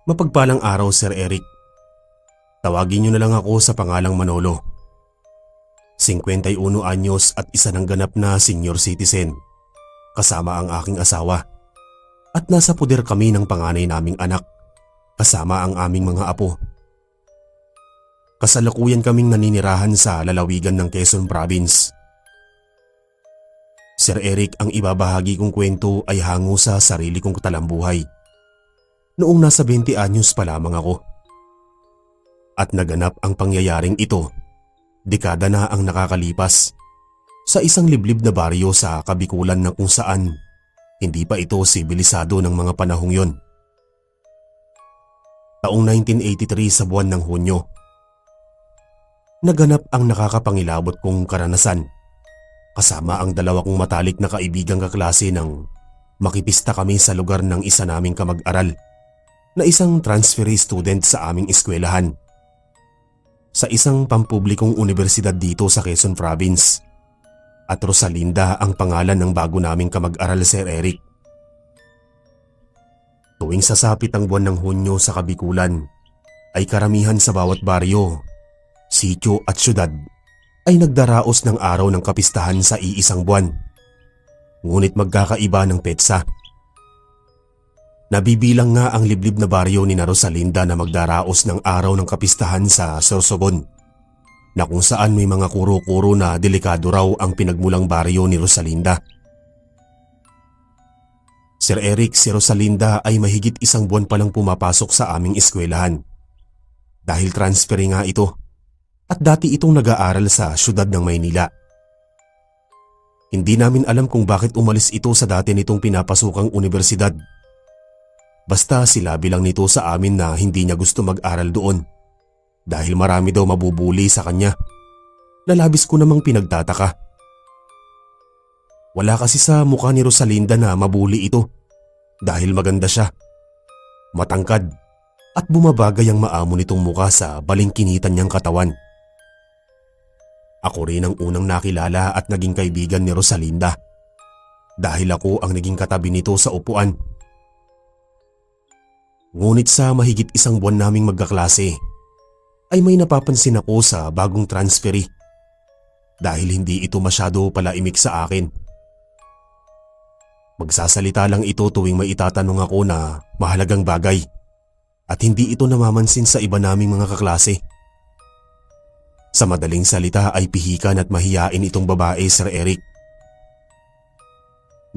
Mapagpalang araw, Sir Eric. Tawagin niyo na lang ako sa pangalang Manolo. 51 anyos at isa ng ganap na senior citizen, kasama ang aking asawa. At nasa puder kami ng panganay naming anak, kasama ang aming mga apo. Kasalukuyan kaming naninirahan sa lalawigan ng Quezon Province. Sir Eric, ang ibabahagi kong kwento ay hango sa sarili kong talambuhay. Noong nasa 20 anyos pa lamang ako. At naganap ang pangyayaring ito, dekada na ang nakakalipas, sa isang liblib na baryo sa Kabikulan na kung saan hindi pa ito sibilisado ng mga panahong yon. Taong 1983 sa buwan ng Hunyo, naganap ang nakakapangilabot kong karanasan, kasama ang dalawa kong matalik na kaibigang kaklase nang makipista kami sa lugar ng isa naming kamag-aral na isang transferee student sa aming eskwelahan sa isang pampublikong universidad dito sa Quezon Province. At Rosalinda ang pangalan ng bago naming kamag-aral, Sir Eric. Tuwing sasapit ang buwan ng Hunyo sa Kabikulan ay karamihan sa bawat baryo, sityo at syudad ay nagdaraos ng araw ng kapistahan sa iisang buwan. Ngunit magkakaiba ng petsa. Nabibilang nga ang liblib na baryo ni Rosalinda na magdaraos ng araw ng kapistahan sa Sorsogon, na kung saan may mga kuro-kuro na delikado raw ang pinagmulang baryo ni Rosalinda. Sir Eric, si Rosalinda ay mahigit isang buwan palang pumapasok sa aming eskwelahan. Dahil transferi nga ito at dati itong nag-aaral sa syudad ng Maynila. Hindi namin alam kung bakit umalis ito sa dati nitong pinapasukang universidad. Basta silabi lang nito sa amin na hindi niya gusto mag-aral doon dahil marami daw mabubuli sa kanya. Lalabis ko namang pinagtataka. Wala kasi sa mukha ni Rosalinda na mabuli ito dahil maganda siya, matangkad at bumabagay ang maamo nitong mukha sa balingkinitan niyang katawan. Ako rin ang unang nakilala at naging kaibigan ni Rosalinda dahil ako ang naging katabi nito sa upuan. Ngunit sa mahigit isang buwan naming magkaklase ay may napapansin ako sa bagong transferi dahil hindi ito masyado palaimik sa akin. Magsasalita lang ito tuwing may itatanong ako na mahalagang bagay at hindi ito namamansin sa iba naming mga kaklase. Sa madaling salita ay pihikan at mahiyain itong babae, Sir Eric.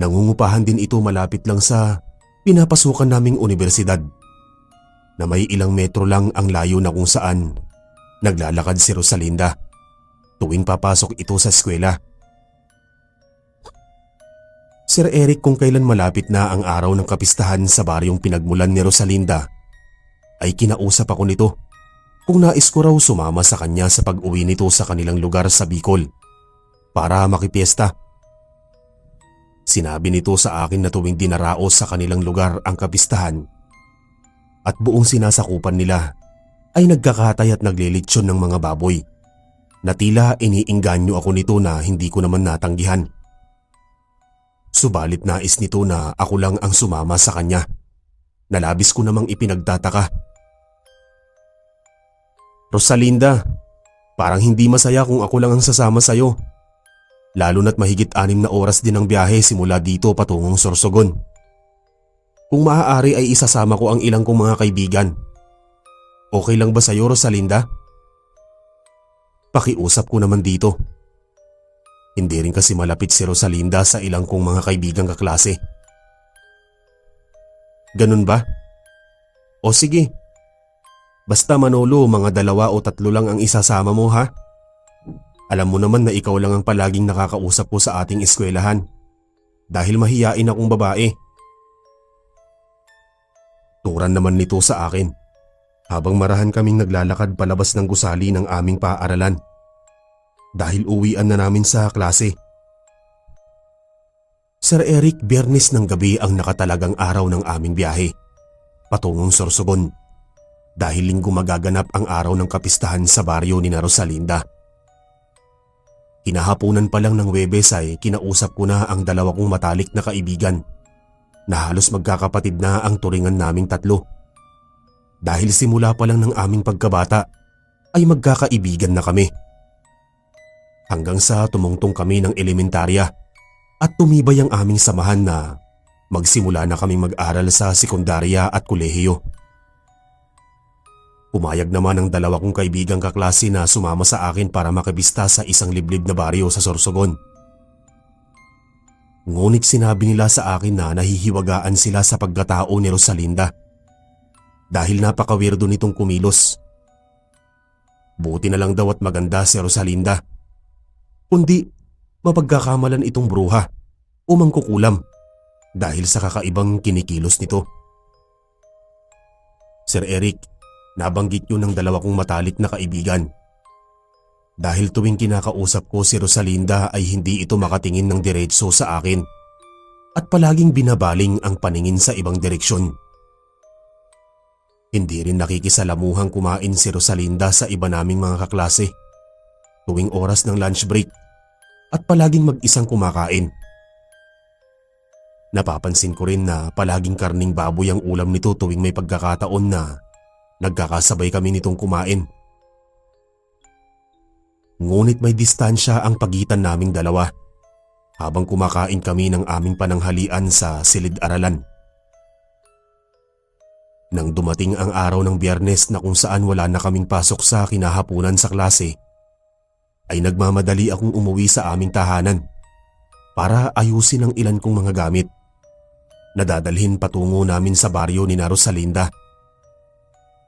Nangungupahan din ito malapit lang sa pinapasukan naming universidad na may ilang metro lang ang layo na kung saan naglalakad si Rosalinda tuwing papasok ito sa eskwela. Sir Eric, kung kailan malapit na ang araw ng kapistahan sa baryong pinagmulan ni Rosalinda, ay kinausap ako nito kung nais ko raw sumama sa kanya sa pag-uwi nito sa kanilang lugar sa Bicol para makipiesta. Sinabi nito sa akin na tuwing dinaraos sa kanilang lugar ang kapistahan at buong sinasakupan nila ay nagkakatay at naglilitsyon ng mga baboy na tila iniingganyo ako nito na hindi ko naman natanggihan. Subalit nais nito na ako lang ang sumama sa kanya. Nalabis ko namang ipinagtataka. Rosalinda, parang hindi masaya kung ako lang ang sasama sa'yo. Lalo na't mahigit 6 na oras din ang biyahe simula dito patungong Sorsogon. Kung maaari ay isasama ko ang ilang kong mga kaibigan. Okay lang ba sa'yo, Rosalinda? Pakiusap ko naman dito. Hindi rin kasi malapit si Rosalinda sa ilang kong mga kaibigang kaklase. Ganun ba? O sige. Basta Manolo, mga 2 o 3 lang ang isasama mo, ha? Alam mo naman na ikaw lang ang palaging nakakausap ko sa ating eskwelahan dahil mahiyain akong babae. Turan naman nito sa akin habang marahan kaming naglalakad palabas ng gusali ng aming paaralan dahil uwian na namin sa klase. Sir Eric, Biyernes ng gabi ang nakatalagang araw ng aming biyahe patungong Sorsogon dahil Linggo magaganap ang araw ng kapistahan sa baryo ni Rosalinda. Kinahaponan pa lang ng Huwebes ay kinausap ko na ang 2 kong matalik na kaibigan na halos magkakapatid na ang turingan naming 3. Dahil simula pa lang ng aming pagkabata ay magkakaibigan na kami. Hanggang sa tumungtong kami ng elementarya at tumibay ang aming samahan na magsimula na kaming mag-aral sa sekundarya at kolehiyo. Pumayag naman ang dalawa kong kaibigang kaklase na sumama sa akin para makibista sa isang liblib na baryo sa Sorsogon. Ngunit sinabi nila sa akin na nahihiwagaan sila sa pagkatao ni Rosalinda dahil napaka-weirdo nitong kumilos. Buti na lang daw at maganda si Rosalinda, kundi mapagkakamalan itong bruha o mangkukulam dahil sa kakaibang kinikilos nito. Sir Eric, nabanggit yun ng dalawa kong matalik na kaibigan. Dahil tuwing kinakausap ko si Rosalinda ay hindi ito makatingin ng diretso sa akin at palaging binabaling ang paningin sa ibang direksyon. Hindi rin nakikisalamuhang kumain si Rosalinda sa iba naming mga kaklase tuwing oras ng lunch break at palaging mag-isang kumakain. Napapansin ko rin na palaging karning baboy ang ulam nito tuwing may pagkakataon na nagkakasabay kami nitong kumain. Ngunit may distansya ang pagitan naming dalawa habang kumakain kami ng aming pananghalian sa silid-aralan. Nang dumating ang araw ng Biyernes na kung saan wala na kaming pasok sa kinahapunan sa klase, ay nagmamadali akong umuwi sa aming tahanan para ayusin ang ilan kong mga gamit na dadalhin patungo namin sa baryo ni Rosalinda.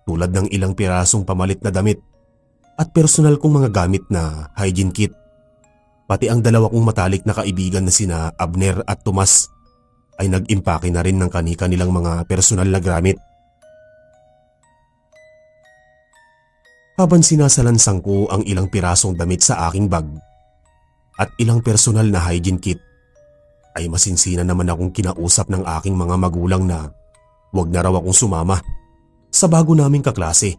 Tulad ng ilang pirasong pamalit na damit at personal kong mga gamit na hygiene kit. Pati ang dalawa kong matalik na kaibigan na sina Abner at Tomas ay nag-impake na rin ng kani-kanilang mga personal na gamit. Habang sinasalansang ko ang ilang pirasong damit sa aking bag at ilang personal na hygiene kit, ay masinsina naman akong kinausap ng aking mga magulang na wag na raw akong sumama sa bago naming kaklase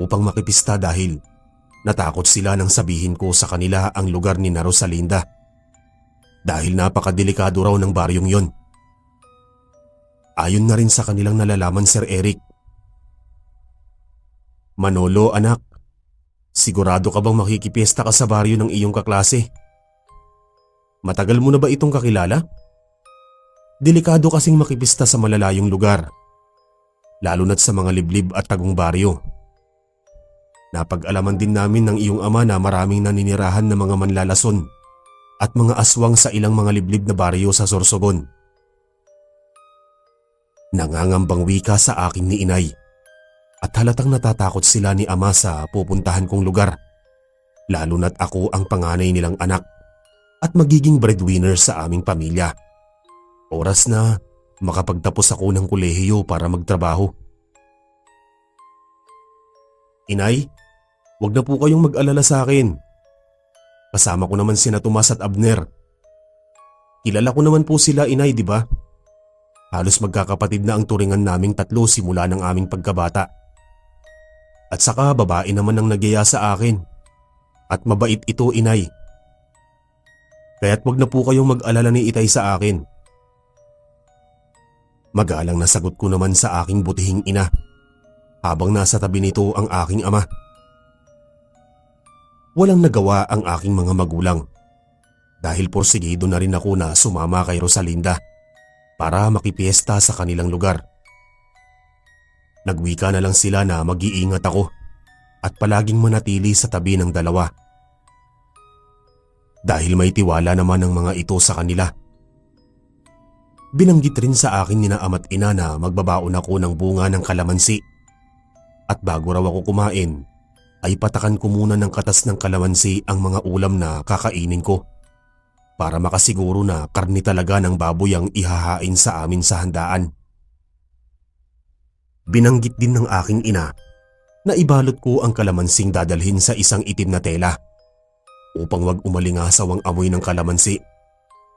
upang makipista dahil natakot sila nang sabihin ko sa kanila ang lugar ni Rosalinda dahil napakadelikado raw ng baryong yon. Ayon na rin sa kanilang nalalaman, Sir Eric. Manolo, anak, sigurado ka bang makikipiesta ka sa baryo ng iyong kaklase? Matagal mo na ba itong kakilala? Delikado kasing makipista sa malalayong lugar, lalo na't sa mga liblib at tagong baryo. Napag-alaman din namin ng iyong ama na maraming naninirahan na mga manlalason at mga aswang sa ilang mga liblib na baryo sa Sorsogon. Nangangambang wika sa akin ni inay at halatang natatakot sila ni ama sa pupuntahan kong lugar, lalo na't ako ang panganay nilang anak at magiging breadwinner sa aming pamilya. Oras na makapagtapos ako ng kolehiyo para magtrabaho. Inay, wag na po kayong mag-alala sa akin. Kasama ko naman sina Tomas at Abner. Kilala ko naman po sila, inay, di ba? Halos magkakapatid na ang turingan naming tatlo simula ng aming pagkabata. At saka babae naman ang nagyaya sa akin. At mabait ito, inay. Kaya't wag na po kayong mag-alala ni itay sa akin. Magalang na sagot ko naman sa aking butihing ina habang nasa tabi nito ang aking ama. Walang nagawa ang aking mga magulang dahil porsigido na rin ako na sumama kay Rosalinda para makipiesta sa kanilang lugar. Nagwika na lang sila na mag-iingat ako at palaging manatili sa tabi ng dalawa. Dahil may tiwala naman ng mga ito sa kanila. Binanggit rin sa akin nina ama't ina na magbabaon ako ng bunga ng kalamansi. At bago raw ako kumain, ay patakan ko muna ng katas ng kalamansi ang mga ulam na kakainin ko para makasiguro na karni talaga ng baboy ang ihahain sa amin sa handaan. Binanggit din ng aking ina na ibalot ko ang kalamansing dadalhin sa isang itim na tela upang wag umalingasaw ang amoy ng kalamansi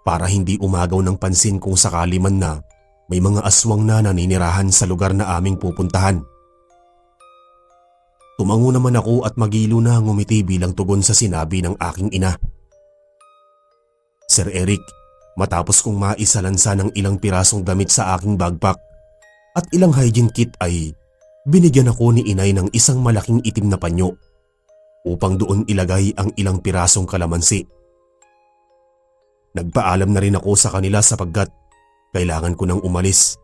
para hindi umagaw ng pansin kung sakali man na may mga aswang na naninirahan sa lugar na aming pupuntahan. Tumango naman ako at magilo na ngumiti bilang tugon sa sinabi ng aking ina. Sir Eric, matapos kong maisalansa ng ilang pirasong damit sa aking backpack at ilang hygiene kit ay binigyan ako ni inay ng isang malaking itim na panyo upang doon ilagay ang ilang pirasong kalamansi. Nagpaalam na rin ako sa kanila sapagkat kailangan ko nang umalis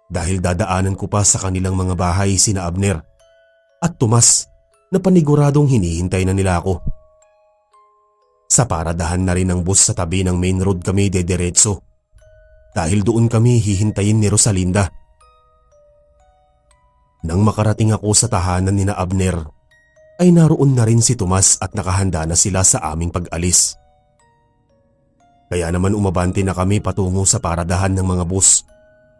dahil dadaanan ko pa sa kanilang mga bahay sina Abner at Tomas na paniguradong hinihintay na nila ako. Sa paradahan na rin ng bus sa tabi ng main road kami dederetso dahil doon kami hihintayin ni Rosalinda. Nang makarating ako sa tahanan ni na Abner ay naroon na rin si Tomas at nakahanda na sila sa aming pag-alis. Kaya naman umabante na kami patungo sa paradahan ng mga bus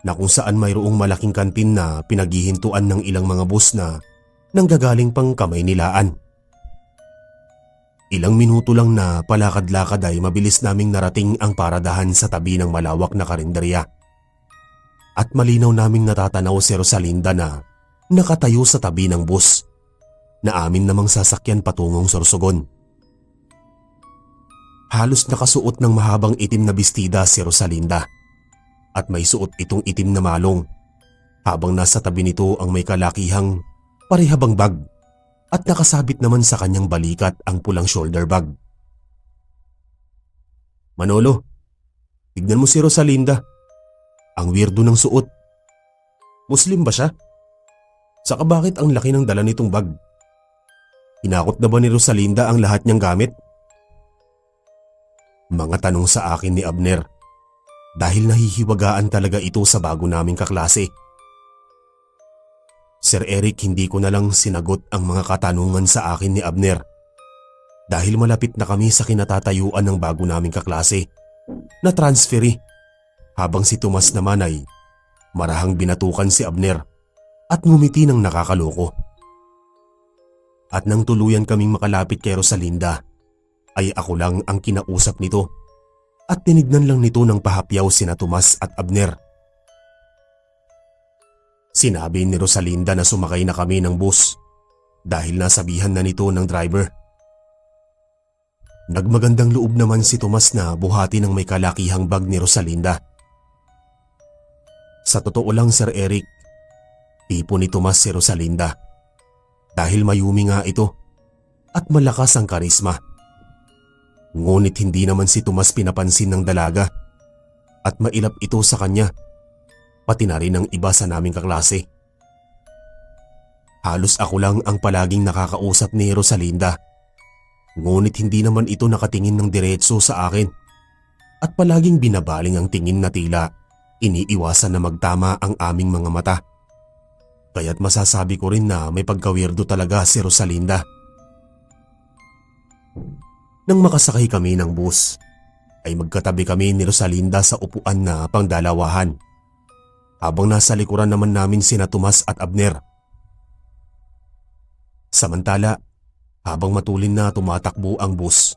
na kung saan mayroong malaking kantin na pinaghihintuan ng ilang mga bus na nanggagaling pang Kamaynilaan. Ilang minuto lang na palakad-lakad ay mabilis naming narating ang paradahan sa tabi ng malawak na karinderya. At malinaw naming natatanaw si Rosalinda na nakatayo sa tabi ng bus na amin namang sasakyan patungong Sorsogon. Halos nakasuot ng mahabang itim na bestida si Rosalinda at may suot itong itim na malong habang nasa tabi nito ang may kalakihang parehabang bag at nakasabit naman sa kanyang balikat ang pulang shoulder bag. Manolo, tignan mo si Rosalinda. Ang weirdo ng suot. Muslim ba siya? Saka bakit ang laki ng dala nitong bag? Hinakot na ba ni Rosalinda ang lahat niyang gamit? Mga tanong sa akin ni Abner dahil nahihiwagaan talaga ito sa bago naming kaklase. Sir Eric, hindi ko na lang sinagot ang mga katanungan sa akin ni Abner dahil malapit na kami sa kinatatayuan ng bago naming kaklase na transferi habang si Tomas naman ay marahang binatukan si Abner at ngumiti ng nakakaloko. At nang tuluyan kaming makalapit kay Rosalinda ay ako lang ang kinausap nito at tinignan lang nito ng pahapyaw sina Tomas at Abner. Sinabi ni Rosalinda na sumakay na kami ng bus dahil nasabihan na nito ng driver. Nagmagandang loob naman si Tomas na buhati ng may kalakihang bag ni Rosalinda. Sa totoo lang, Sir Eric, tipo ni Tomas si Rosalinda dahil mayumi nga ito at malakas ang karisma. Ngunit hindi naman si Tomas pinapansin ng dalaga at mailap ito sa kanya, pati na rin ang iba sa naming kaklase. Halos ako lang ang palaging nakakausap ni Rosalinda, ngunit hindi naman ito nakatingin ng diretso sa akin at palaging binabaling ang tingin na tila iniiwasan na magtama ang aming mga mata. Kaya't masasabi ko rin na may pagkawirdo talaga si Rosalinda. Nang makasakay kami ng bus, ay magkatabi kami ni Rosalinda sa upuan na pangdalawahan, habang nasa likuran naman namin sina Tomas at Abner. Samantala, habang matulin na tumatakbo ang bus,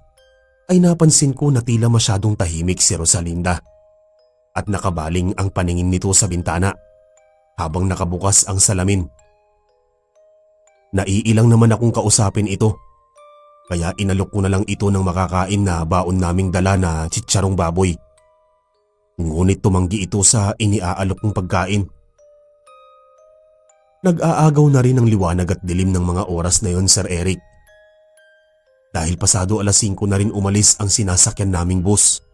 ay napansin ko na tila masyadong tahimik si Rosalinda at nakabaling ang paningin nito sa bintana habang nakabukas ang salamin. Naiilang naman akong kausapin ito. Kaya inalok ko na lang ito ng makakain na baon naming dala na chicharong baboy. Ngunit tumanggi ito sa iniaalok kong pagkain. Nag-aagaw na rin ang liwanag at dilim ng mga oras na yon, Sir Eric. Dahil pasado alas 5 na rin umalis ang sinasakyan naming bus.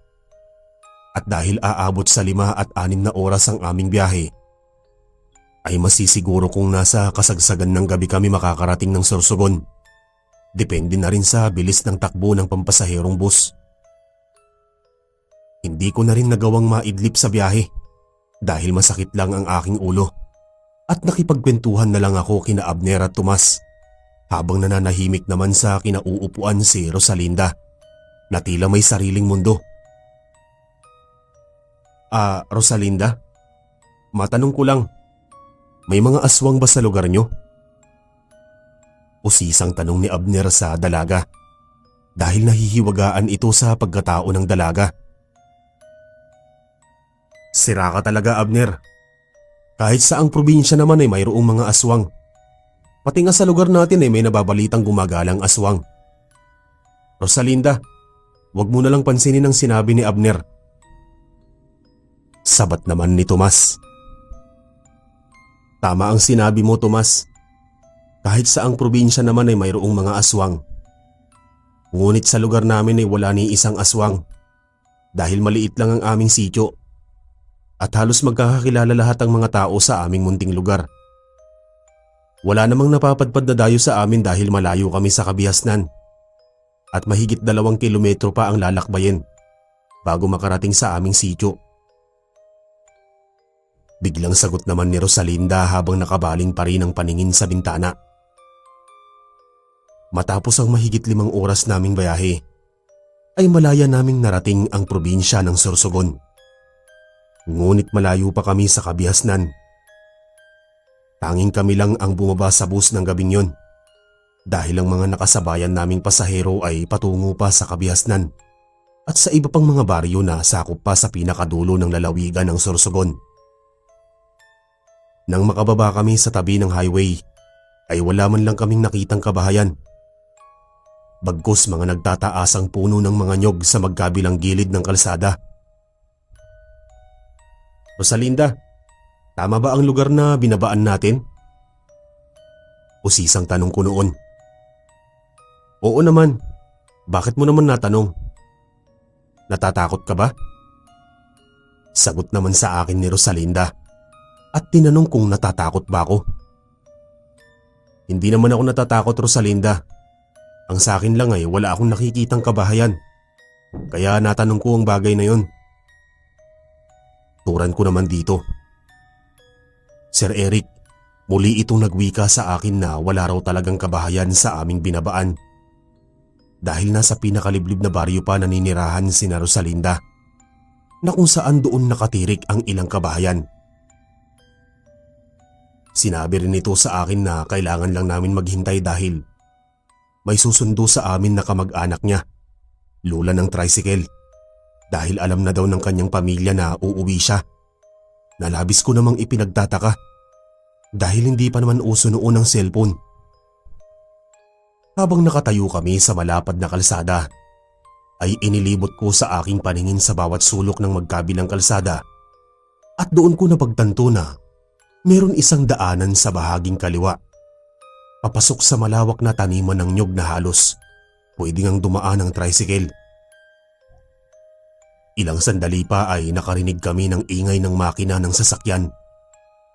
At dahil aabot sa 5 at 6 na oras ang aming biyahe, ay masisiguro kung nasa kasagsagan ng gabi kami makakarating ng Sorsogon. Depende na rin sa bilis ng takbo ng pampasaherong bus. Hindi ko na rin nagawang maidlip sa biyahe dahil masakit lang ang aking ulo at nakipagkwentuhan na lang ako kina Abner at Tomas habang nananahimik naman sa kinauupuan si Rosalinda na tila may sariling mundo. Rosalinda, matanong ko lang, may mga aswang ba sa lugar nyo? Usisang tanong ni Abner sa dalaga dahil nahihiwagaan ito sa pagkatao ng dalaga. Sira ka talaga, Abner. Kahit saang probinsya naman ay mayroong mga aswang. Pati nga sa lugar natin ay may nababalitang gumagalang aswang. Rosalinda, wag mo na lang pansinin ang sinabi ni Abner. Sabat naman ni Tomas. Tama ang sinabi mo, Tomas. Kahit sa ang probinsya naman ay mayroong mga aswang. Ngunit sa lugar namin ay wala ni isang aswang dahil maliit lang ang aming sityo at halos magkakakilala lahat ang mga tao sa aming munting lugar. Wala namang napapadpad na dayo sa amin dahil malayo kami sa kabihasnan at mahigit 2 kilometro pa ang lalakbayin bago makarating sa aming sityo. Biglang sagot naman ni Rosalinda habang nakabaling pa rin ang paningin sa bintana. Matapos ang mahigit 5 oras naming bayahe, ay malaya naming narating ang probinsya ng Sorsogon. Ngunit malayo pa kami sa kabihasnan. Tanging kami lang ang bumaba sa bus ng gabing yon dahil ang mga nakasabayan naming pasahero ay patungo pa sa kabihasnan at sa iba pang mga baryo na sakop pa sa pinakadulo ng lalawigan ng Sorsogon. Nang makababa kami sa tabi ng highway, ay wala man lang kaming nakitang kabahayan. Bagkus mga nagtataasang puno ng mga nyog sa magkabilang gilid ng kalsada. Rosalinda, tama ba ang lugar na binabaan natin? Usisang tanong ko noon. Oo naman, bakit mo naman natanong? Natatakot ka ba? Sagot naman sa akin ni Rosalinda at tinanong kung natatakot ba ako. Hindi naman ako natatakot, Rosalinda. Ang sa akin lang ay wala akong nakikitang kabahayan. Kaya natanong ko ang bagay na yon. Turan ko naman dito. Sir Eric, muli itong nagwika sa akin na wala raw talagang kabahayan sa aming binabaan. Dahil nasa pinakaliblib na baryo pa naninirahan sina Rosalinda na kung saan doon nakatirik ang ilang kabahayan. Sinabi rin ito sa akin na kailangan lang namin maghintay dahil may susundo sa amin na kamag-anak niya, lula ng tricycle, dahil alam na daw ng kanyang pamilya na uuwi siya. Nalabis ko namang ipinagtataka dahil hindi pa naman uso noon ang cellphone. Habang nakatayo kami sa malapad na kalsada, ay inilibot ko sa aking paningin sa bawat sulok ng magkabilang kalsada at doon ko napagtanto na meron isang daanan sa bahaging kaliwa. Papasok sa malawak na taniman ng nyog na halos pwede ngang dumaan ang tricycle. Ilang sandali pa ay nakarinig kami ng ingay ng makina ng sasakyan.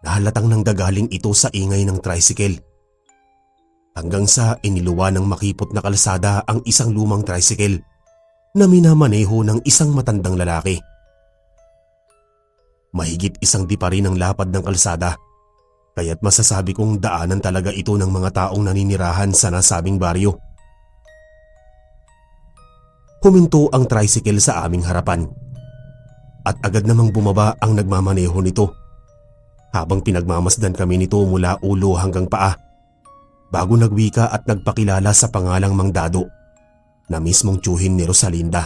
Nahalatang nanggagaling ito sa ingay ng tricycle. Hanggang sa iniluwa ng makipot na kalsada ang isang lumang tricycle na minamaneho ng isang matandang lalaki. Mahigit 1 dipa rin ang lapad ng kalsada. Kaya't masasabi kong daanan talaga ito ng mga taong naninirahan sa nasabing baryo. Huminto ang tricycle sa aming harapan at agad namang bumaba ang nagmamaneho nito habang pinagmamasdan kami nito mula ulo hanggang paa bago nagwika at nagpakilala sa pangalang Mang Dado na mismong tiyuhin ni Rosalinda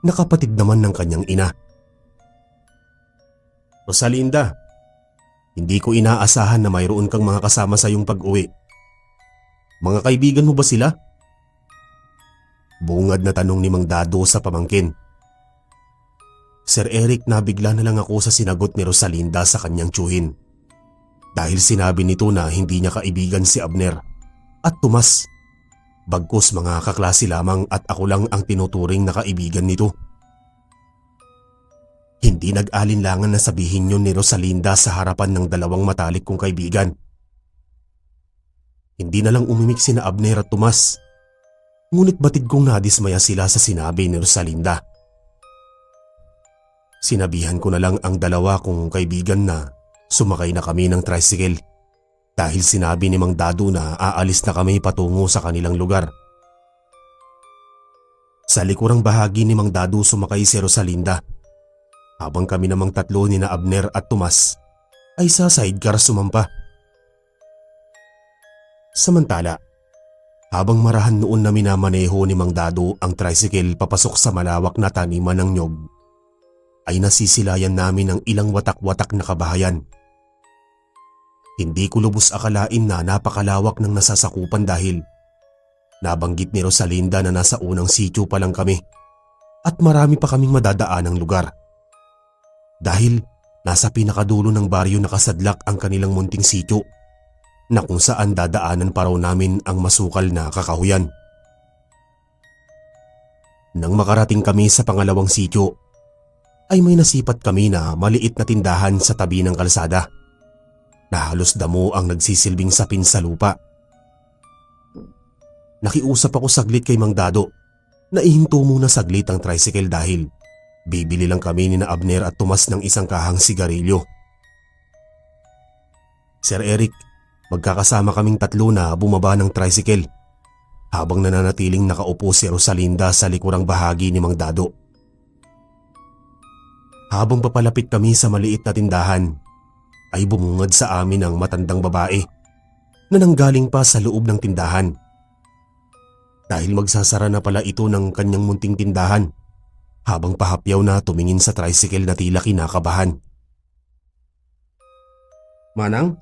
na kapatid naman ng kanyang ina. Rosalinda, hindi ko inaasahan na mayroon kang mga kasama sa iyong pag-uwi. Mga kaibigan mo ba sila? Bungad na tanong ni Mang Dado sa pamangkin. Sir Eric, nabigla na lang ako sa sinagot ni Rosalinda sa kanyang tiyuhin. Dahil sinabi nito na hindi niya kaibigan si Abner at Tomas. Bagkus mga kaklase lamang at ako lang ang tinuturing na kaibigan nito. Hindi nag-alinlangan na sabihin yun ni Rosalinda sa harapan ng 2 matalik kong kaibigan. Hindi na lang umimik sina Abner at Tomas. Ngunit batid kong nadismaya sila sa sinabi ni Rosalinda. Sinabihan ko na lang ang 2 kong kaibigan na sumakay na kami ng tricycle dahil sinabi ni Mang Dado na aalis na kami patungo sa kanilang lugar. Sa likurang bahagi ni Mang Dado sumakay si Rosalinda. Habang kami namang 3 ni na Abner at Tomas ay sa sidecar sumampa. Samantala, habang marahan noon na minamaneho ni Mang Dado ang tricycle papasok sa malawak na taniman ng nyog, ay nasisilayan namin ng ilang watak-watak na kabahayan. Hindi ko lubos akalain na napakalawak ng nasasakupan dahil nabanggit ni Rosalinda na nasa unang sityo pa lang kami at marami pa kaming madadaanang lugar. Dahil Nasa pinakadulo ng baryo nakasadlak ang kanilang munting sityo na kung saan dadaanan pa raw namin ang masukal na kakahuyan. Nang makarating kami sa pangalawang sityo, ay may nasipat kami na maliit na tindahan sa tabi ng kalsada na halos damo ang nagsisilbing sapin sa lupa. Nakiusap ako saglit kay Mang Dado na ihinto muna saglit ang tricycle dahil bibili lang kami ni na Abner at Tomas ng isang kahang sigarilyo. Sir Eric, magkakasama kaming tatlo na bumaba ng tricycle habang nananatiling nakaupo si Rosalinda sa likurang bahagi ni Mang Dado. Habang papalapit kami sa maliit na tindahan, ay bumungad sa amin ang matandang babae na nanggaling pa sa loob ng tindahan. Dahil magsasara na pala ito ng kanyang munting tindahan, habang pahapyaw na tumingin sa tricycle na tila kinakabahan. "Manang,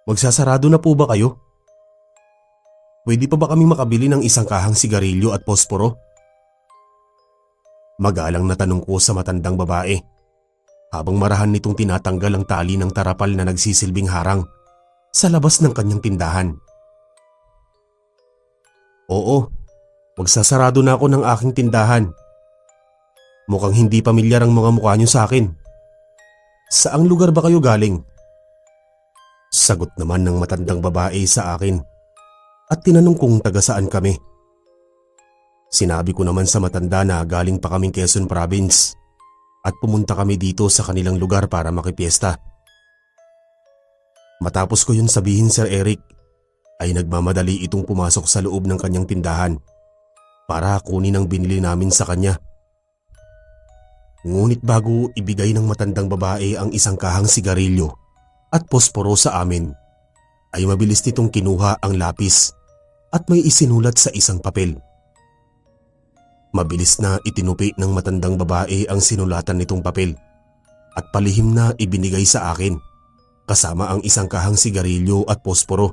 magsasarado na po ba kayo? Pwede pa ba kaming makabili ng isang kahang sigarilyo at posporo?" Magalang na tanong ko sa matandang babae habang marahan nitong tinatanggal ang tali ng tarapal na nagsisilbing harang sa labas ng kanyang tindahan. "Oo, magsasarado na ako ng aking tindahan. Mukhang hindi pamilyar ang mga mukha niyo sa akin. Saang lugar ba kayo galing?" Sagot naman ng matandang babae sa akin at tinanong kung taga saan kami. Sinabi ko naman sa matanda na galing pa kaming Quezon Province at pumunta kami dito sa kanilang lugar para makipiesta. Matapos ko yun sabihin, Sir Eric, ay nagmamadali itong pumasok sa loob ng kanyang tindahan para kunin ang binili namin sa kanya. Ngunit bago ibigay ng matandang babae ang isang kahang sigarilyo at posporo sa amin, ay mabilis nitong kinuha ang lapis at may isinulat sa isang papel. Mabilis na itinupi ng matandang babae ang sinulatan nitong papel at palihim na ibinigay sa akin kasama ang isang kahang sigarilyo at posporo.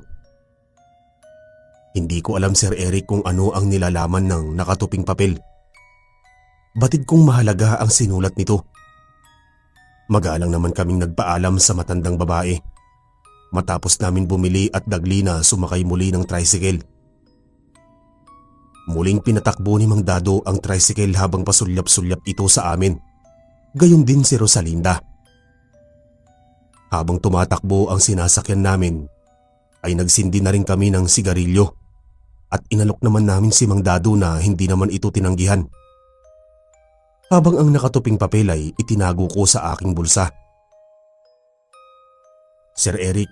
Hindi ko alam, Sir Eric, kung ano ang nilalaman ng nakatuping papel. Batid kong mahalaga ang sinulat nito. Magalang naman kaming nagpaalam sa matandang babae matapos namin bumili at dagli na sumakay muli ng tricycle. Muling pinatakbo ni Mang Dado ang tricycle habang pasulyap-sulyap ito sa amin. Gayon din si Rosalinda. Habang tumatakbo ang sinasakyan namin, ay nagsindi na rin kami ng sigarilyo at inalok naman namin si Mang Dado na hindi naman ito tinanggihan. Habang ang nakatuping papel ay itinago ko sa aking bulsa. Sir Eric,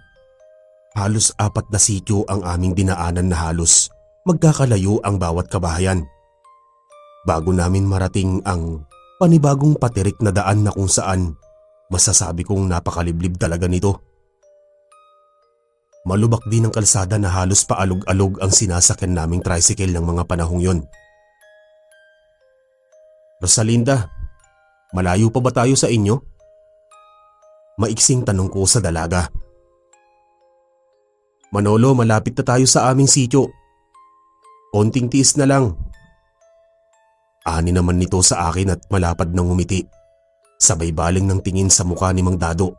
halos 4 na sityo ang aming dinaanan na halos magkakalayo ang bawat kabahayan bago namin marating ang panibagong patirik na daan na kung saan masasabi kong napakaliblib talaga nito. Malubak din ang kalsada na halos paalog-alog ang sinasakyan naming tricycle ng mga panahong yon. "Rosalinda, malayo pa ba tayo sa inyo?" Maiksing tanong ko sa dalaga. "Manolo, malapit na tayo sa aming sityo. Konting tiis na lang." Ani naman nito sa akin at malapad ng ngumiti. Sabay baling ng tingin sa mukha ni Mang Dado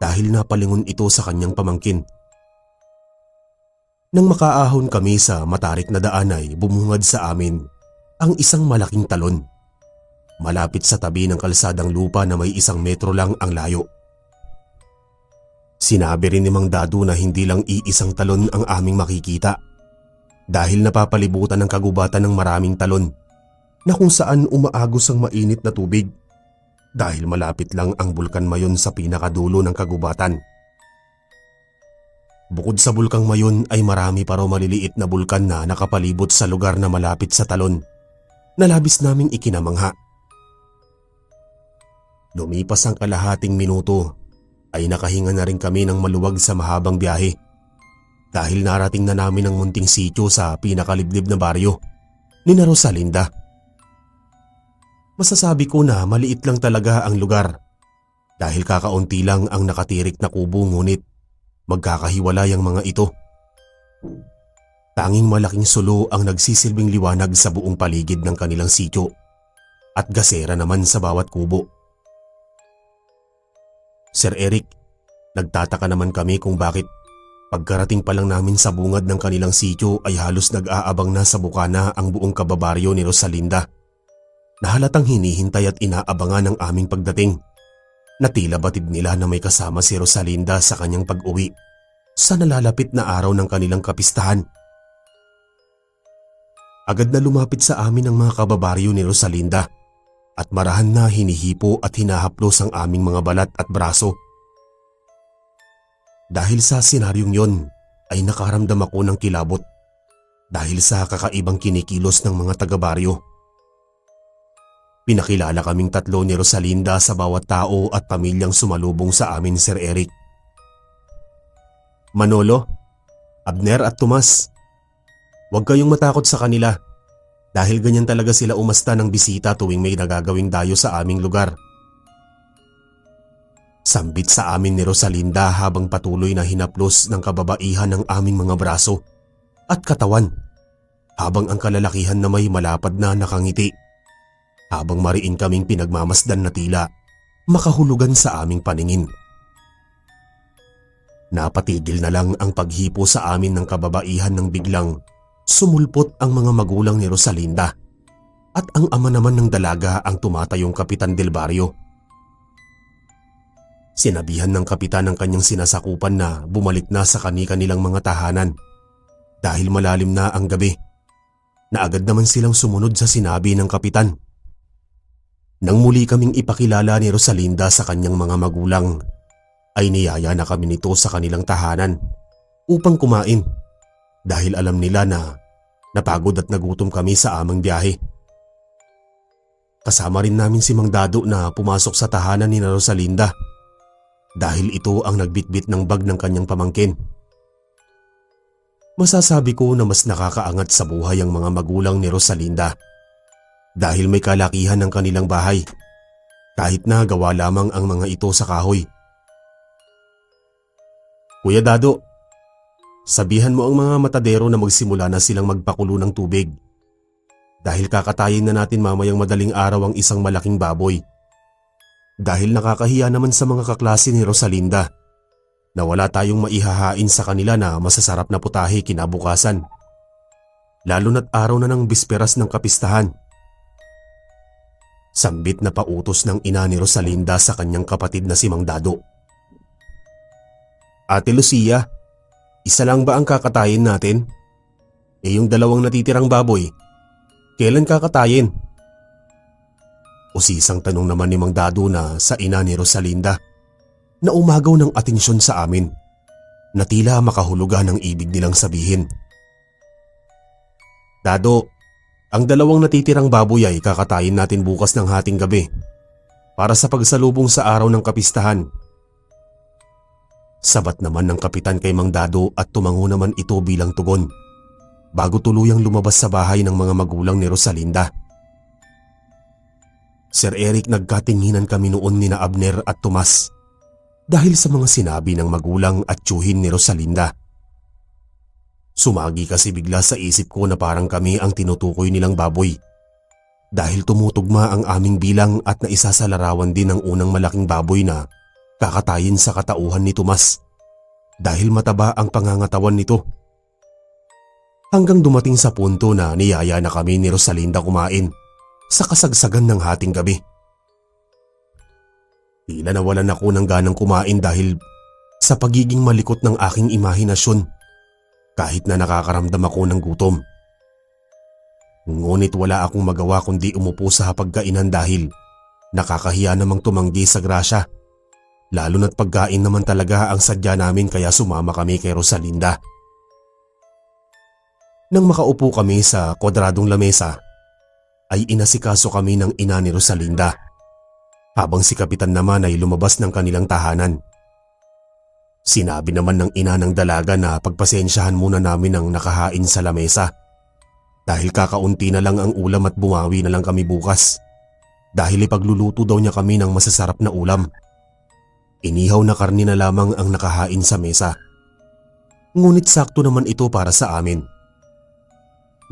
dahil napalingon ito sa kanyang pamangkin. Nang makaahon kami sa matarik na daan ay bumungad sa amin ang isang malaking talon. Malapit sa tabi ng kalsadang lupa na may 1 metro lang ang layo. Sinabi rin ni Mang Dado na hindi lang iisang talon ang aming makikita dahil napapalibutan ng kagubatan ng maraming talon na kung saan umaagos ang mainit na tubig dahil malapit lang ang Bulkan Mayon sa pinakadulo ng kagubatan. Bukod sa Bulkang Mayon ay marami pa raw maliliit na bulkan na nakapalibot sa lugar na malapit sa talon na labis naming ikinamangha. Lumipas ang kalahating minuto ay nakahinga na rin kami ng maluwag sa mahabang biyahe dahil narating na namin ang munting sityo sa pinakaliblib na baryo ni na Rosalinda. Masasabi ko na maliit lang talaga ang lugar dahil kakaunti lang ang nakatirik na kubo ngunit magkakahiwalay ang mga ito. Tanging malaking sulo ang nagsisilbing liwanag sa buong paligid ng kanilang sityo at gasera naman sa bawat kubo. Sir Eric, nagtataka naman kami kung bakit pagkarating pa lang namin sa bungad ng kanilang sityo ay halos nag-aabang na sa bukana ang buong kababaryo ni Rosalinda. Na halatang hinihintay at inaabangan ang aming pagdating. Na tila batid nila na may kasama si Rosalinda sa kanyang pag-uwi sa nalalapit na araw ng kanilang kapistahan. Agad na lumapit sa amin ang mga kababaryo ni Rosalinda at marahan na hinihipo at hinahaplos ang aming mga balat at braso. Dahil sa senaryong yon ay nakaramdam ako ng kilabot dahil sa kakaibang kinikilos ng mga taga-baryo. Pinakilala kaming tatlo ni Rosalinda sa bawat tao at pamilyang sumalubong sa amin, Sir Eric. Manolo, Abner at Tomas, huwag kayong matakot sa kanila dahil ganyan talaga sila umasta ng bisita tuwing may nagagawing dayo sa aming lugar. Sambit sa amin ni Rosalinda habang patuloy na hinaplos ng kababaihan ng aming mga braso at katawan habang ang kalalakihan na may malapad na nakangiti habang mariin kaming pinagmamasdan na tila makahulugan sa aming paningin. Napatigil na lang ang paghipo sa amin ng kababaihan nang biglang sumulpot ang mga magulang ni Rosalinda at ang ama naman ng dalaga ang tumatayong kapitan del barrio. Sinabihan ng kapitan ng kanyang sinasakupan na bumalik na sa kani-kanilang mga tahanan dahil malalim na ang gabi, na agad naman silang sumunod sa sinabi ng kapitan. Nang muli kaming ipakilala ni Rosalinda sa kanyang mga magulang, ay niyaya na kami nito sa kanilang tahanan upang kumain dahil alam nila na napagod at nagutom kami sa aming biyahe. Kasama rin namin si Mang Dado na pumasok sa tahanan ni Rosalinda dahil ito ang nagbitbit ng bag ng kanyang pamangkin. Masasabi ko na mas nakakaangat sa buhay ang mga magulang ni Rosalinda dahil may kalakihan ng kanilang bahay kahit na gawa lamang ang mga ito sa kahoy. Kuya Dado, sabihan mo ang mga matadero na magsimula na silang magpakulo ng tubig dahil kakatayin na natin mamayang madaling araw ang isang malaking baboy. Dahil nakakahiya naman sa mga kaklase ni Rosalinda na wala tayong maihahain sa kanila na masasarap na putahe kinabukasan, lalo na't araw na ng bisperas ng kapistahan. Sambit na pautos ng ina ni Rosalinda sa kanyang kapatid na si Mang Dado. Ate Lucia, isa lang ba ang kakatayin natin? Yung dalawang natitirang baboy, kailan kakatayin? Usisang tanong naman ni Mang Dado na sa ina ni Rosalinda na umagaw ng atensyon sa amin na tila makahulugan ang ibig nilang sabihin. Dado, ang dalawang natitirang baboy ay kakatayin natin bukas ng hating gabi para sa pagsalubong sa araw ng kapistahan. Sabat naman ng kapitan kay Mang Dado at tumango naman ito bilang tugon bago tuluyang lumabas sa bahay ng mga magulang ni Rosalinda. Sir Eric, nagkatinginan kami noon ni na Abner at Tomas dahil sa mga sinabi ng magulang at tiyuhin ni Rosalinda. Sumagi kasi bigla sa isip ko na parang kami ang tinutukoy nilang baboy dahil tumutugma ang aming bilang at naisasalarawan din ang unang malaking baboy na kakatayin sa katauhan ni Tomas dahil mataba ang pangangatawan nito. Hanggang dumating sa punto na niyaya na kami ni Rosalinda kumain sa kasagsagan ng hating gabi. Tila nawalan ako ng ganang kumain dahil sa pagiging malikot ng aking imahinasyon kahit na nakakaramdam ako ng gutom. Ngunit wala akong magawa kundi umupo sa hapagkainan dahil nakakahiya namang tumanggi sa grasya, lalo na't pagkain naman talaga ang sadya namin kaya sumama kami kay Rosalinda. Nang makaupo kami sa kwadradong lamesa, ay inasikaso kami ng ina ni Rosalinda habang si kapitan naman ay lumabas ng kanilang tahanan. Sinabi naman ng ina ng dalaga na pagpasensyahan muna namin ang nakahain sa lamesa dahil kakaunti na lang ang ulam at bumawi na lang kami bukas dahil ipagluluto daw niya kami ng masasarap na ulam. Inihaw na karni na lamang ang nakahain sa mesa. Ngunit sakto naman ito para sa amin.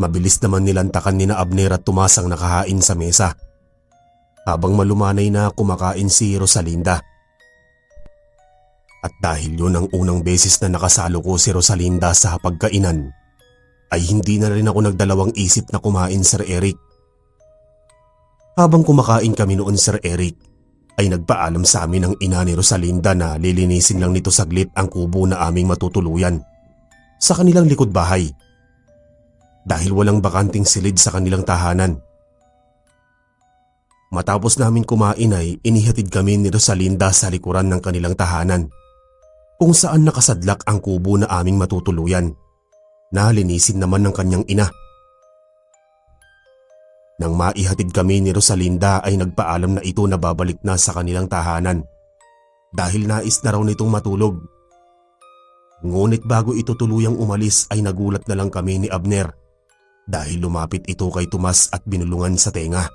Mabilis naman nilantakan ni na Abner at Tomas ang nakahain sa mesa habang malumanay na kumakain si Rosalinda. At dahil yun ang unang beses na nakasalo ko si Rosalinda sa hapagkainan, ay hindi na rin ako nagdalawang isip na kumain, Sir Eric. Habang kumakain kami noon, Sir Eric, ay nagpaalam sa amin ang ina ni Rosalinda na lilinisin lang nito saglit ang kubo na aming matutuluyan sa kanilang likod bahay dahil walang bakanting silid sa kanilang tahanan. Matapos namin kumain ay inihatid kami ni Rosalinda sa likuran ng kanilang tahanan kung saan nakasadlak ang kubo na aming matutuluyan na linisin naman ng kanyang ina. Nang maihatid kami ni Rosalinda ay nagpaalam na ito na babalik na sa kanilang tahanan dahil nais na raw nitong matulog. Ngunit bago ito tuluyang umalis ay nagulat na lang kami ni Abner dahil lumapit ito kay Tomas at binulungan sa tenga.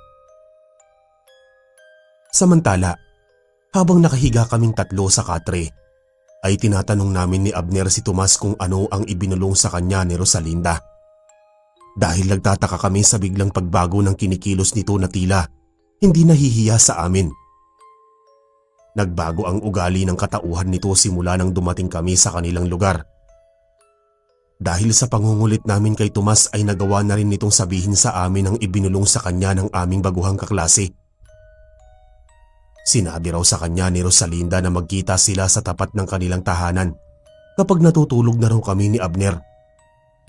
Samantala, habang nakahiga kaming tatlo sa katre, ay tinatanong namin ni Abner si Tomas kung ano ang ibinulong sa kanya ni Rosalinda. Dahil nagtataka kami sa biglang pagbago ng kinikilos nito na tila hindi nahihiya sa amin. Nagbago ang ugali ng katauhan nito simula nang dumating kami sa kanilang lugar. Dahil sa pangungulit namin kay Tomas ay nagawa na rin nitong sabihin sa amin ang ibinulong sa kanya ng aming baguhang kaklase. Sinabi raw sa kanya ni Rosalinda na magkita sila sa tapat ng kanilang tahanan kapag natutulog na raw kami ni Abner.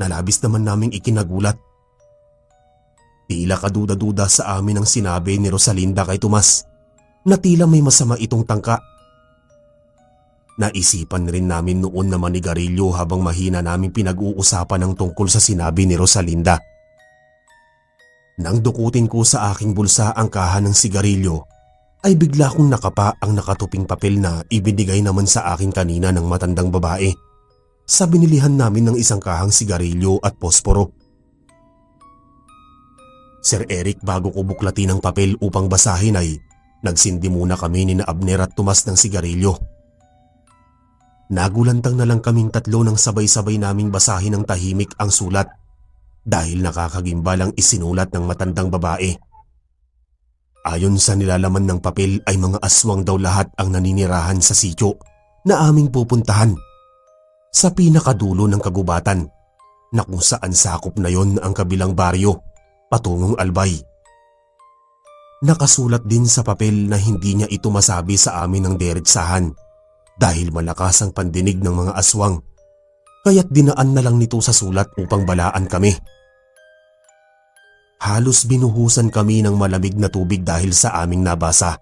Nalabis naman naming ikinagulat. Tila kaduda-duda sa amin ang sinabi ni Rosalinda kay Tomas na tila may masama itong tangka. Naisipan rin namin noon na manigarilyo habang mahina naming pinag-uusapan ng tungkol sa sinabi ni Rosalinda. Nang dukutin ko sa aking bulsa ang kaha ng sigarilyo, ay bigla kong nakapa ang nakatuping papel na ibinigay naman sa akin kanina ng matandang babae sa binilihan namin ng isang kahang sigarilyo at posporo. Sir Eric, bago ko buklatin ang papel upang basahin ay nagsindi muna kami ni na Abner at Tomas ng sigarilyo. Nagulantang na lang kaming tatlo nang sabay-sabay naming basahin ng tahimik ang sulat dahil nakakagimbal ang isinulat ng matandang babae. Ayon sa nilalaman ng papel ay mga aswang daw lahat ang naninirahan sa sityo na aming pupuntahan sa pinakadulo ng kagubatan na kung saan sakop na yon ang kabilang baryo patungong Albay. Nakasulat din sa papel na hindi niya ito masabi sa amin ng diretsahan dahil malakas ang pandinig ng mga aswang, kaya't dinaan na lang nito sa sulat upang balaan kami. Halos binuhusan kami ng malamig na tubig dahil sa aming nabasa.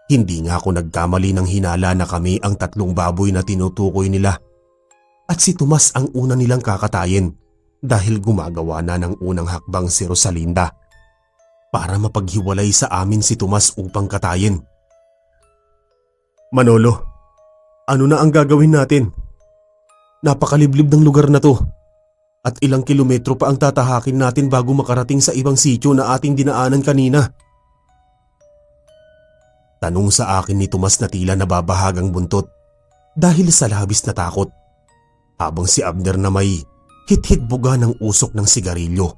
Hindi nga ako nagkamali ng hinala na kami ang tatlong baboy na tinutukoy nila at si Tomas ang una nilang kakatayin dahil gumagawa na ng unang hakbang si Rosalinda para mapaghiwalay sa amin si Tomas upang katayin. Manolo, ano na ang gagawin natin? Napakaliblib ng lugar na to at ilang kilometro pa ang tatahakin natin bago makarating sa ibang sityo na ating dinaanan kanina. Tanong sa akin ni Tomas na tila nababahagang buntot dahil sa labis na takot, habang si Abner na may hit-hit buga ng usok ng sigarilyo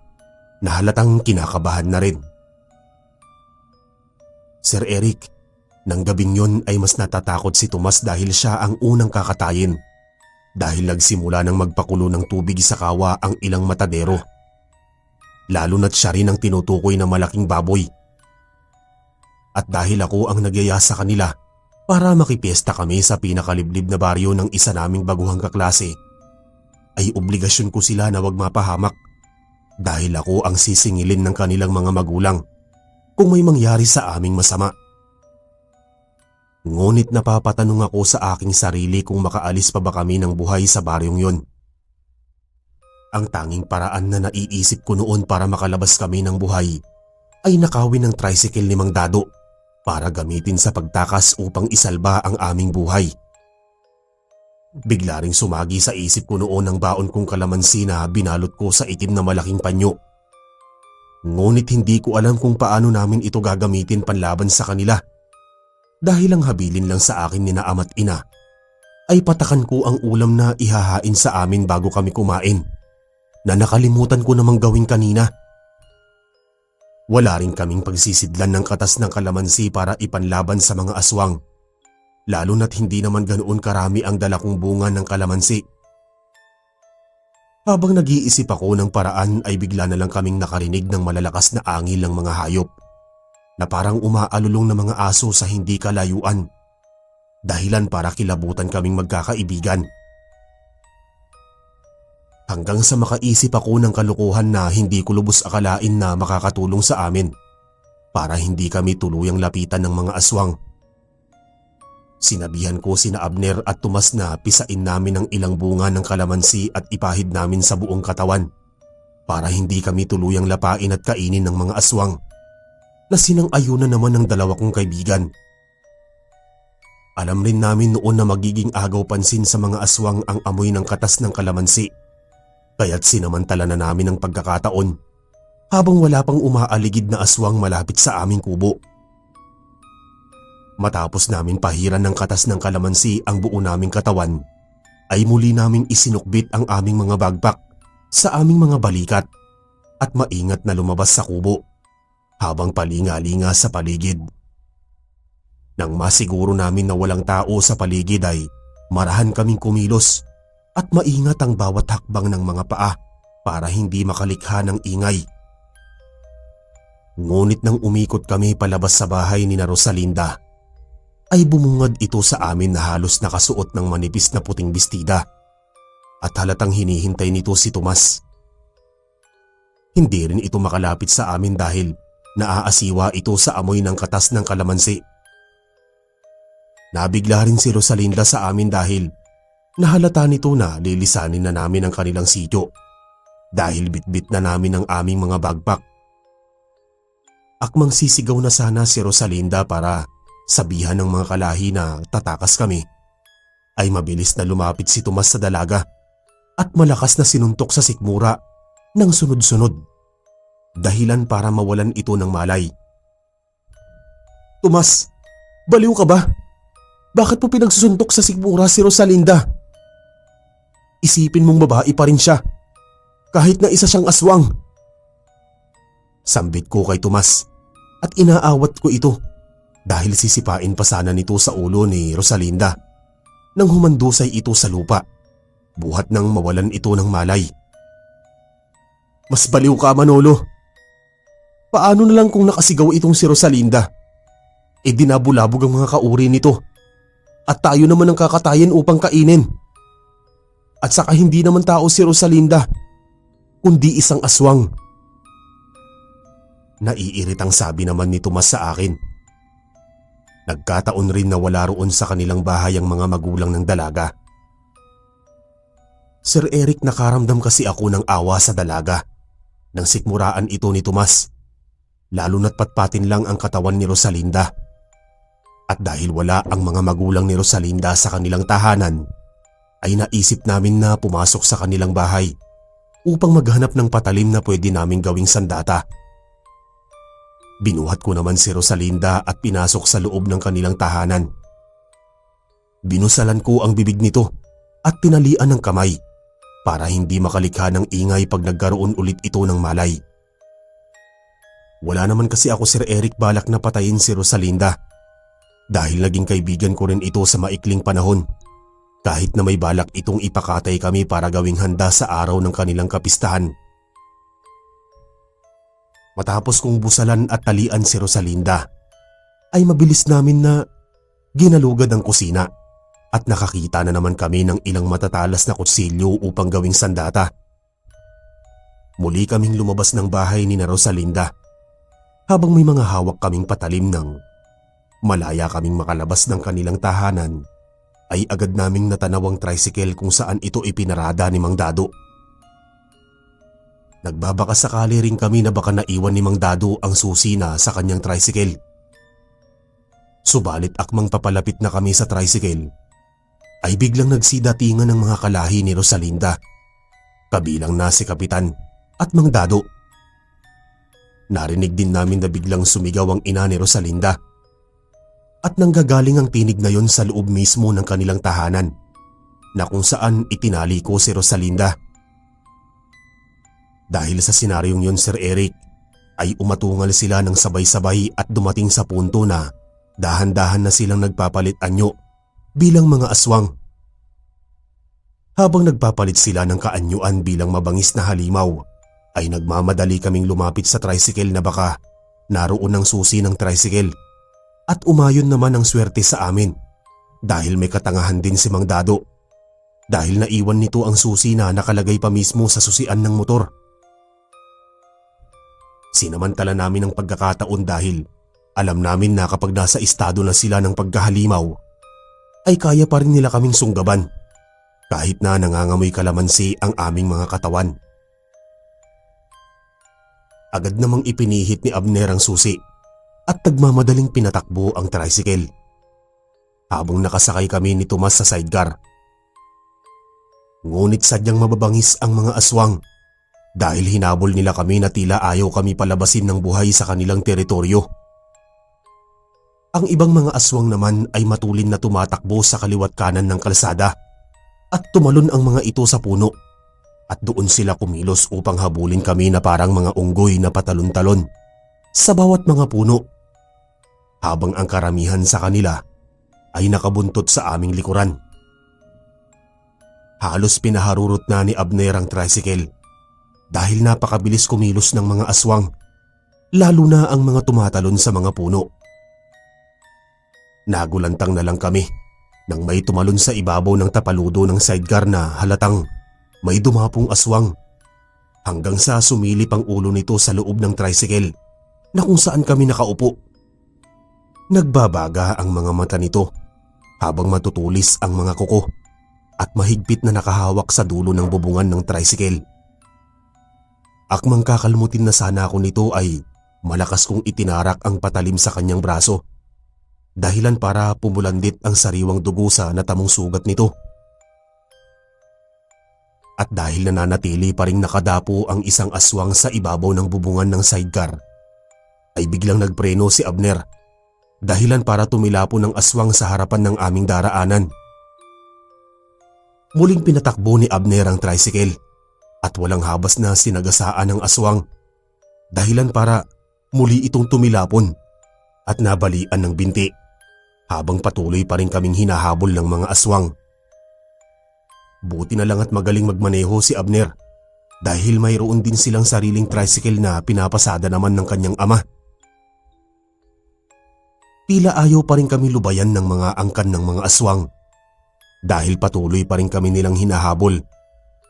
na halatang kinakabahan na rin. Sir Eric, nang gabing yon ay mas natatakot si Tomas dahil siya ang unang kakatayin dahil nagsimula ng magpakulo ng tubig sa kawa ang ilang matadero. Lalo na't siya rin ang tinutukoy na malaking baboy. At dahil ako ang nagyaya sa kanila para makipiesta kami sa pinakaliblib na baryo ng isa naming baguhang kaklase, ay obligasyon ko sila na wag mapahamak dahil ako ang sisingilin ng kanilang mga magulang kung may mangyari sa aming masama. Ngunit napapatanong ako sa aking sarili kung makaalis pa ba kami ng buhay sa baryong yon. Ang tanging paraan na naiisip ko noon para makalabas kami ng buhay ay nakawin ng tricycle ni Mang Dado para gamitin sa pagtakas upang isalba ang aming buhay. Bigla ring sumagi sa isip ko noon ang baon kong kalamansi na binalot ko sa itim na malaking panyo. Ngunit hindi ko alam kung paano namin ito gagamitin panlaban sa kanila. Dahil ang habilin lang sa akin ni na ama't ina ay patakan ko ang ulam na ihahain sa amin bago kami kumain na nakalimutan ko namang gawin kanina. Wala rin kaming pagsisidlan ng katas ng kalamansi para ipanlaban sa mga aswang lalo na't hindi naman ganoon karami ang dala kong bunga ng kalamansi. Habang nag-iisip ako ng paraan ay bigla na lang kaming nakarinig ng malalakas na angil ng mga hayop na parang umaalulong na mga aso sa hindi kalayuan. Dahilan para kilabutan kaming magkakaibigan. Hanggang sa makaisip ako ng kalukuhan na hindi ko lubos akalain na makakatulong sa amin para hindi kami tuluyang lapitan ng mga aswang. Sinabihan ko sina Abner at Tomas na pisain namin ang ilang bunga ng kalamansi at ipahid namin sa buong katawan para hindi kami tuluyang lapain at kainin ng mga aswang na sinang-ayunan naman ng dalawa kong kaibigan. Alam rin namin noon na magiging agaw pansin sa mga aswang ang amoy ng katas ng kalamansi, kaya't sinamantala na namin ang pagkakataon habang wala pang umaaligid na aswang malapit sa aming kubo. Matapos namin pahiran ng katas ng kalamansi ang buo naming katawan, ay muli naming isinukbit ang aming mga bagpak sa aming mga balikat at maingat na lumabas sa kubo habang palinga-linga sa paligid. Nang masiguro namin na walang tao sa paligid ay marahan kaming kumilos at maingat ang bawat hakbang ng mga paa para hindi makalikha ng ingay. Ngunit nang umikot kami palabas sa bahay ni Rosalinda, ay bumungad ito sa amin na halos nakasuot ng manipis na puting bestida at halatang hinihintay nito si Tomas. Hindi rin ito makalapit sa amin dahil naaasiwa ito sa amoy ng katas ng kalamansi. Nabigla rin si Rosalinda sa amin dahil nahalata nito na lilisanin na namin ang kanilang sityo dahil bitbit na namin ang aming mga bagpak. Akmang sisigaw na sana si Rosalinda para sabihan ng mga kalahi na tatakas kami, ay mabilis na lumapit si Tomas sa dalaga at malakas na sinuntok sa sikmura ng sunod-sunod, dahilan para mawalan ito ng malay. "Tomas, baliw ka ba? Bakit mo pinagsusuntok sa sikmura si Rosalinda? Isipin mong babae pa rin siya, kahit na isa siyang aswang." Sambit ko kay Tomas at inaawat ko ito dahil sisipain pa sana nito sa ulo ni Rosalinda nang humandusay ito sa lupa, buhat nang mawalan ito ng malay. "Mas baliw ka, Manolo. Paano na lang kung nakasigaw itong si Rosalinda? E dinabulabog ang mga kauri nito at tayo naman ang kakatayin upang kainin. At saka hindi naman tao si Rosalinda, kundi isang aswang." Naiiritang sabi naman ni Tomas sa akin. Nagkataon rin na wala roon sa kanilang bahay ang mga magulang ng dalaga. "Sir Eric, nakaramdam kasi ako ng awa sa dalaga nang sikmuraan ito ni Tomas, lalo na't patpatin lang ang katawan ni Rosalinda. At dahil wala ang mga magulang ni Rosalinda sa kanilang tahanan, ay naisip namin na pumasok sa kanilang bahay upang maghanap ng patalim na pwede naming gawing sandata. Binuhat ko naman si Rosalinda at pinasok sa loob ng kanilang tahanan. Binusalan ko ang bibig nito at tinalian ng kamay para hindi makalikha ng ingay pag nagkaroon ulit ito ng malay. Wala naman kasi ako, Sir Eric, balak na patayin si Rosalinda dahil naging kaibigan ko rin ito sa maikling panahon, kahit na may balak itong ipakatay kami para gawing handa sa araw ng kanilang kapistahan. Matapos kong busalan at talian si Rosalinda, ay mabilis namin na ginalugad ang kusina at nakakita na naman kami ng ilang matatalas na kutsilyo upang gawing sandata. Muli kaming lumabas ng bahay ni Rosalinda habang may mga hawak kaming patalim. Ng malaya kaming makalabas ng kanilang tahanan, ay agad naming natanaw ang tricycle kung saan ito ipinarada ni Mang Dado. Nagbabaka sakali rin kami na baka naiwan ni Mang Dado ang susi na sa kanyang tricycle. Subalit akmang papalapit na kami sa tricycle, ay biglang nagsidatingan ng mga kalahi ni Rosalinda, kabilang na si Kapitan at Mang Dado. Narinig din namin na biglang sumigaw ang ina ni Rosalinda at nanggagaling ang tinig na yon sa loob mismo ng kanilang tahanan, na kung saan itinali ko si Rosalinda. Dahil sa senaryong yon, Sir Eric, ay umatungal sila ng sabay-sabay at dumating sa punto na dahan-dahan na silang nagpapalit anyo bilang mga aswang. Habang nagpapalit sila ng kaanyuan bilang mabangis na halimaw, ay nagmamadali kaming lumapit sa tricycle na baka naroon ang susi ng tricycle. At umayon naman ang swerte sa amin dahil may katangahan din si Mang Dado dahil naiwan nito ang susi na nakalagay pa mismo sa susian ng motor. Sinamantala namin ang pagkakataon dahil alam namin na kapag nasa estado na sila ng pagkahalimaw ay kaya pa rin nila kaming sunggaban kahit na nangangamoy kalamansi ang aming mga katawan. Agad namang ipinihit ni Abner ang susi at nagmamadaling pinatakbo ang tricycle. Habang nakasakay kami ni Tomas sa sidecar. Ngunit sadyang mababangis ang mga aswang dahil hinabol nila kami na tila ayaw kami palabasin ng buhay sa kanilang teritoryo. Ang ibang mga aswang naman ay matulin na tumatakbo sa kaliwat kanan ng kalsada at tumalon ang mga ito sa puno at doon sila kumilos upang habulin kami na parang mga unggoy na patalon-talon sa bawat mga puno habang ang karamihan sa kanila ay nakabuntot sa aming likuran. Halos pinaharurot na ni Abner ang tricycle dahil napakabilis kumilos ng mga aswang, lalo na ang mga tumatalon sa mga puno. Nagulantang na lang kami nang may tumalon sa ibabaw ng tapaludo ng sidecar na halatang may dumapong aswang hanggang sa sumilip ang ulo nito sa loob ng tricycle na kung saan kami nakaupo. Nagbabaga ang mga mata nito habang matutulis ang mga kuko at mahigpit na nakahawak sa dulo ng bubungan ng tricycle. Akmang kakalmutin na sana ako nito ay malakas kong itinarak ang patalim sa kanyang braso, dahilan para pumulandit ang sariwang dugo sa natamong sugat nito. At dahil nananatili pa ring nakadapo ang isang aswang sa ibabaw ng bubungan ng sidecar, ay biglang nagpreno si Abner, dahilan para tumilapo ng aswang sa harapan ng aming daraanan. Muling pinatakbo ni Abner ang tricycle at walang habas na sinagasaan ng aswang, dahilan para muli itong tumilapon at nabalian ng binti habang patuloy pa rin kaming hinahabol ng mga aswang. Buti na lang at magaling magmaneho si Abner dahil mayroon din silang sariling tricycle na pinapasada naman ng kanyang ama. Tila ayaw pa rin kami lubayan ng mga angkan ng mga aswang dahil patuloy pa rin kami nilang hinahabol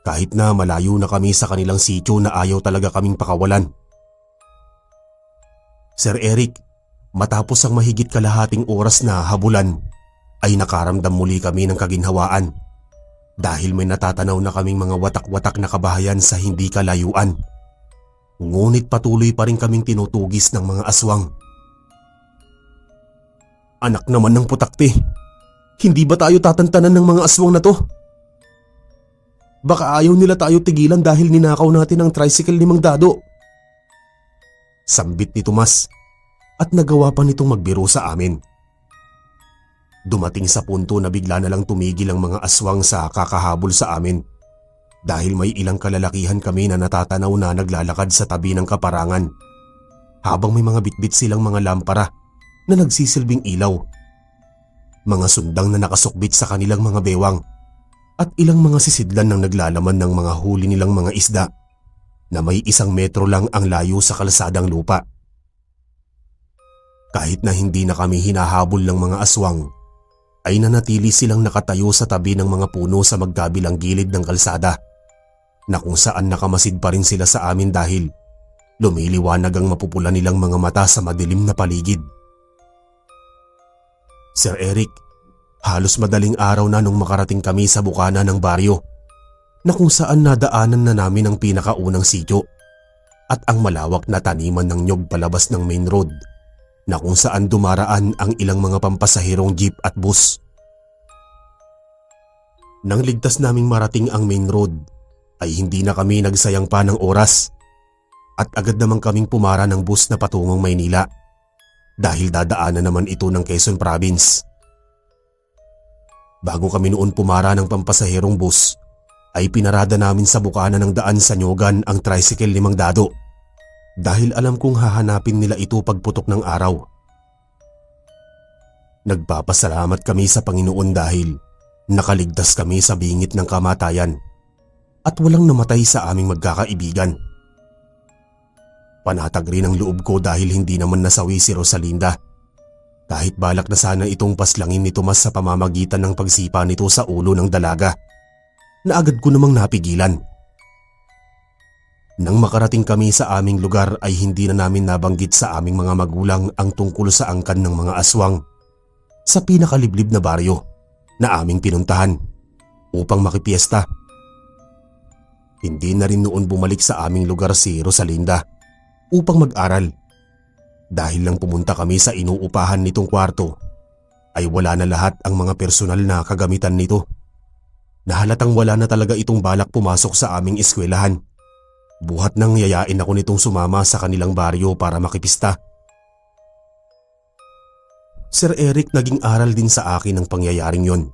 kahit na malayo na kami sa kanilang sityo na ayaw talaga kaming pakawalan. Sir Eric, matapos ang mahigit kalahating oras na habulan ay nakaramdam muli kami ng kaginhawaan dahil may natatanaw na kaming mga watak-watak na kabahayan sa hindi kalayuan. Ngunit patuloy pa rin kaming tinutugis ng mga aswang. Anak naman ng putakti, hindi ba tayo tatantanan ng mga aswang na to? Baka ayaw nila tayo tigilan dahil ninakaw natin ang tricycle ni Mang Dado. Sambit ni Tomas at nagawa pa nitong magbiro sa amin. Dumating sa punto na bigla na lang tumigil ang mga aswang sa kakahabol sa amin dahil may ilang kalalakihan kami na natatanaw na naglalakad sa tabi ng kaparangan habang may mga bitbit silang mga lampara na nagsisilbing ilaw. Mga sundang na nakasukbit sa kanilang mga bewang at ilang mga sisidlan ng naglalaman ng mga huli nilang mga isda na may 1 metro lang ang layo sa kalsadang lupa. Kahit na hindi na kami hinahabol ng mga aswang, ay nanatili silang nakatayo sa tabi ng mga puno sa magkabilang gilid ng kalsada na kung saan nakamasid pa rin sila sa amin dahil lumiliwanag ang mapupula nilang mga mata sa madilim na paligid. Sir Eric, halos madaling araw na nung makarating kami sa bukana ng baryo na kung saan nadaanan na namin ang pinakaunang sityo at ang malawak na taniman ng nyog palabas ng main road na kung saan dumaraan ang ilang mga pampasahirong jeep at bus. Nang ligtas naming marating ang main road ay hindi na kami nagsayang pa ng oras at agad namang kaming pumara ng bus na patungong Maynila dahil dadaanan naman ito ng Quezon Province. Bago kami noon pumara ng pampasahirong bus ay pinarada namin sa bukana ng daan sa Nyogan ang tricycle ni Mang Dado dahil alam kong hahanapin nila ito pagputok ng araw. Nagpapasalamat kami sa Panginoon dahil nakaligtas kami sa bingit ng kamatayan at walang namatay sa aming magkakaibigan. Panatag rin ang loob ko dahil hindi naman nasawi si Rosalinda. Kahit balak na sana itong paslangin ni Tomas sa pamamagitan ng pagsipa nito sa ulo ng dalaga, na agad ko namang napigilan. Nang makarating kami sa aming lugar ay hindi na namin nabanggit sa aming mga magulang ang tungkol sa angkan ng mga aswang sa pinakaliblib na baryo na aming pinuntahan upang makipiesta. Hindi na rin noon bumalik sa aming lugar si Rosalinda upang mag-aral. Dahil lang pumunta kami sa inuupahan nitong kwarto ay wala na lahat ang mga personal na kagamitan nito. Nahalatang wala na talaga itong balak pumasok sa aming eskwelahan. Buhat nang yayain ako nitong sumama sa kanilang baryo para makipista. Sir Eric, naging aral din sa akin ang pangyayaring yon,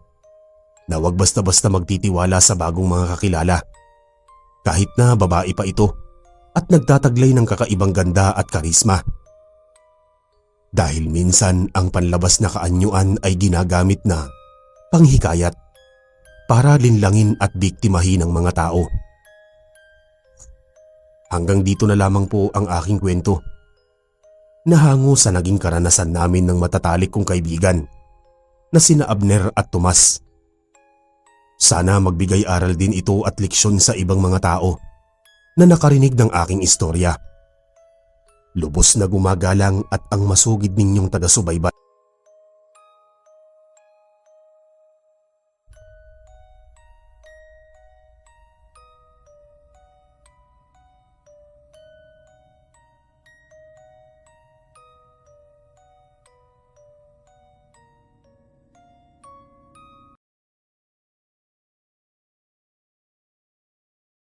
na wag basta-basta magtitiwala sa bagong mga kakilala. Kahit na babae pa ito at nagtataglay ng kakaibang ganda at karisma. Dahil minsan ang panlabas na kaanyuan ay ginagamit na panghikayat para linlangin at biktimahin ng mga tao. Hanggang dito na lamang po ang aking kwento. Nahango sa naging karanasan namin ng matatalik kong kaibigan na sina Abner at Tomas. Sana magbigay aral din ito at leksyon sa ibang mga tao na nakarinig ng aking istorya. Lubos na gumagalang at ang masugid ninyong taga-subaybay.